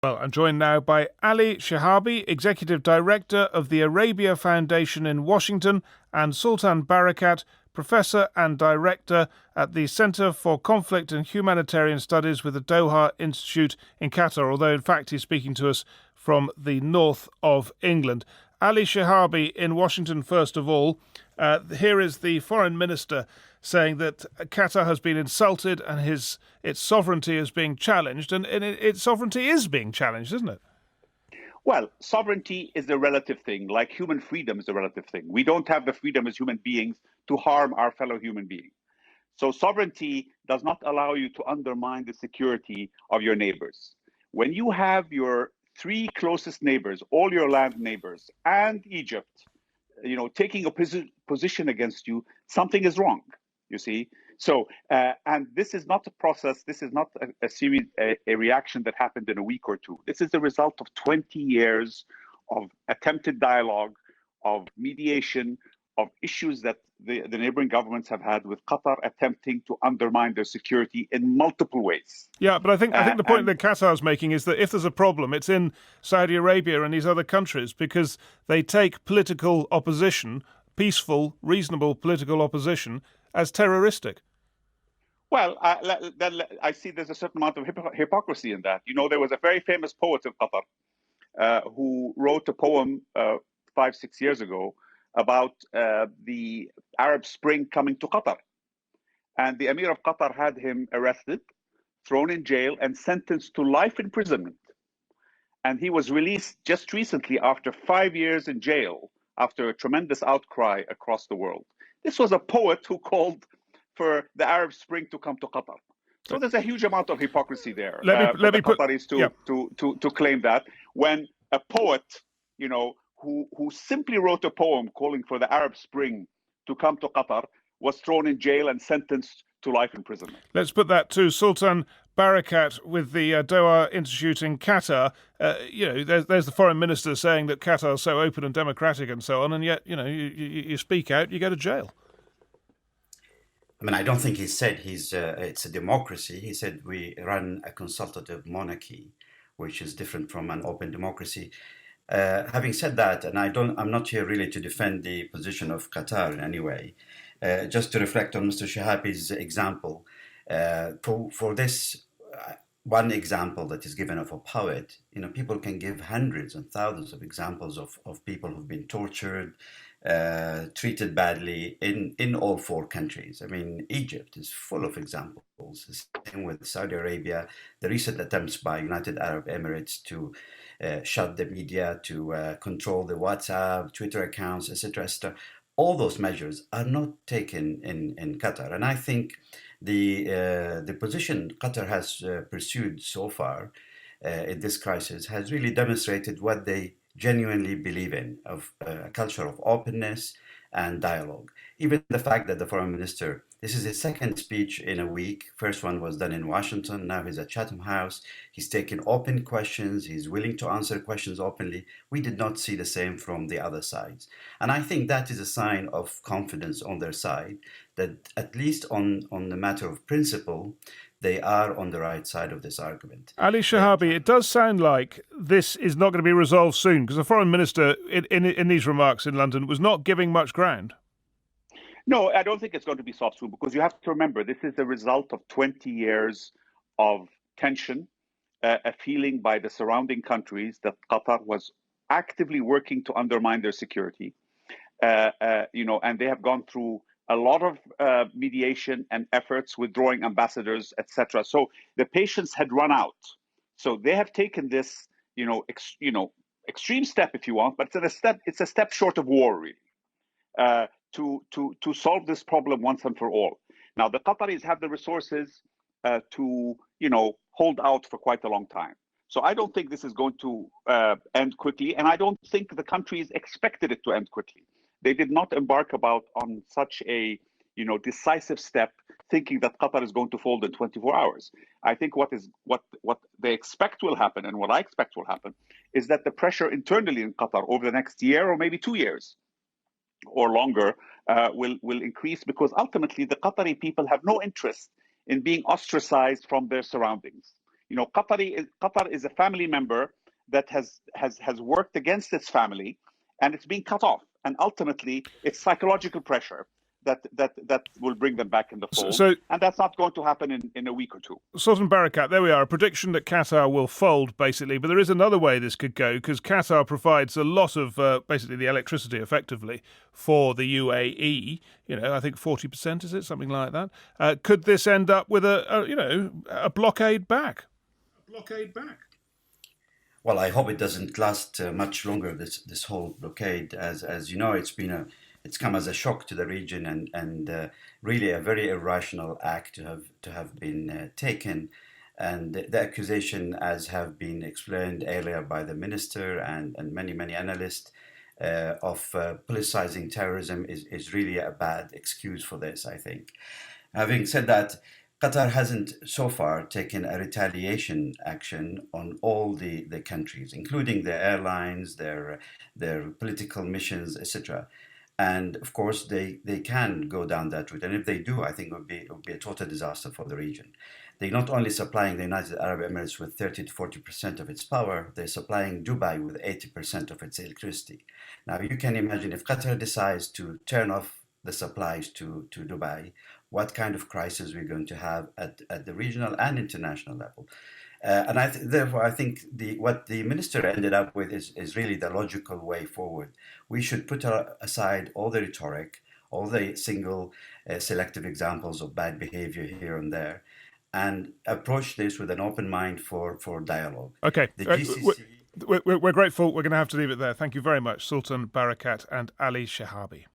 Well, I'm joined now by Ali Shihabi, Executive Director of the Arabia Foundation in Washington, and Sultan Barakat, Professor and Director at the Center for Conflict and Humanitarian Studies with the Doha Institute in Qatar, although in fact he's speaking to us from the north of England. Ali Shihabi in Washington, first of all. Here is the Foreign Minister saying that Qatar has been insulted and its sovereignty is being challenged, and its sovereignty is being challenged, isn't it? Well, sovereignty is a relative thing, like human freedom is a relative thing. We don't have the freedom as human beings to harm our fellow human beings. So sovereignty does not allow you to undermine the security of your neighbors. When you have your three closest neighbors, all your land neighbors, and Egypt, taking a position against you, something is wrong. You see, so and this is not a process. This is not a series, a reaction that happened in a week or two. This is the result of 20 years of attempted dialogue, of mediation, of issues that the neighboring governments have had with Qatar attempting to undermine their security in multiple ways. Yeah, but I think the point that Qatar's making is that if there's a problem, it's in Saudi Arabia and these other countries, because they take political opposition, peaceful, reasonable political opposition, as terroristic. Well, I see there's a certain amount of hypocrisy in that. There was a very famous poet in Qatar who wrote a poem 5-6 years ago about the Arab Spring coming to Qatar. And the Emir of Qatar had him arrested, thrown in jail, and sentenced to life imprisonment. And he was released just recently after 5 years in jail, after a tremendous outcry across the world. This was a poet who called for the Arab Spring to come to Qatar. So there's a huge amount of hypocrisy there. Let me put Qataris to claim that when a poet, who simply wrote a poem calling for the Arab Spring to come to Qatar, was thrown in jail and sentenced to life imprisonment. Let's put that to Sultan Barakat with the Doha Institute in Qatar. There's the foreign minister saying that Qatar is so open and democratic and so on, and yet, you speak out, you go to jail. I mean, I don't think he said it's a democracy. He said we run a consultative monarchy, which is different from an open democracy. Having said that, and I'm not here really to defend the position of Qatar in any way. Just to reflect on Mr. Shihabi's example, for this one example that is given of a poet, people can give hundreds and thousands of examples of people who've been tortured, treated badly in all four countries. I mean, Egypt is full of examples. Same with Saudi Arabia, the recent attempts by United Arab Emirates to shut the media, to control the WhatsApp, Twitter accounts, etc., etc. All those measures are not taken in Qatar, and I think the position Qatar has pursued so far in this crisis has really demonstrated what they genuinely believe in, of a culture of openness and dialogue. Even the fact that the foreign minister, this is his second speech in a week. First one was done in Washington. Now he's at Chatham House. He's taking open questions. He's willing to answer questions openly. We did not see the same from the other sides. And I think that is a sign of confidence on their side, that at least on the matter of principle, they are on the right side of this argument. Ali Shihabi, it does sound like this is not going to be resolved soon, because the foreign minister in these remarks in London was not giving much ground. No, I don't think it's going to be solved soon, because you have to remember, this is a result of 20 years of tension, a feeling by the surrounding countries that Qatar was actively working to undermine their security. And they have gone through a lot of mediation and efforts, withdrawing ambassadors, etc. So the patience had run out. So they have taken this, extreme step, if you want, but it's a step short of war, really, to solve this problem once and for all. Now, the Qataris have the resources to, hold out for quite a long time. So I don't think this is going to end quickly, and I don't think the countries expected it to end quickly. They did not embark on such a decisive step thinking that Qatar is going to fold in 24 hours. I think what they expect will happen, and what I expect will happen, is that the pressure internally in Qatar over the next year or maybe 2 years or longer will increase, because ultimately the Qatari people have no interest in being ostracized from their surroundings. Qatar is a family member that has worked against its family, and it's being cut off. And ultimately, it's psychological pressure that will bring them back in the fold. And that's not going to happen in a week or two. Sultan Barakat, there we are, a prediction that Qatar will fold, basically. But there is another way this could go, because Qatar provides a lot of, basically, the electricity, effectively, for the UAE. I think 40%, is it? Something like that. Could this end up with a blockade back? Well, I hope it doesn't last much longer, this whole blockade. As you know, it's come as a shock to the region, and really a very irrational act to have been taken. And the accusation, as have been explained earlier by the minister and many analysts, of politicizing terrorism is really a bad excuse for this, I think. Having said that, Qatar hasn't so far taken a retaliation action on all the countries, including their airlines, their political missions, etc. And of course, they can go down that route. And if they do, I think it would be a total disaster for the region. They're not only supplying the United Arab Emirates with 30 to 40% of its power, they're supplying Dubai with 80% of its electricity. Now, you can imagine if Qatar decides to turn off the supplies to Dubai, what kind of crisis we're going to have at the regional and international level. And therefore, I think what the minister ended up with is really the logical way forward. We should put aside all the rhetoric, all the single selective examples of bad behavior here and there, and approach this with an open mind for dialogue. Okay. The GCC... We're grateful. We're going to have to leave it there. Thank you very much, Sultan Barakat and Ali Shihabi.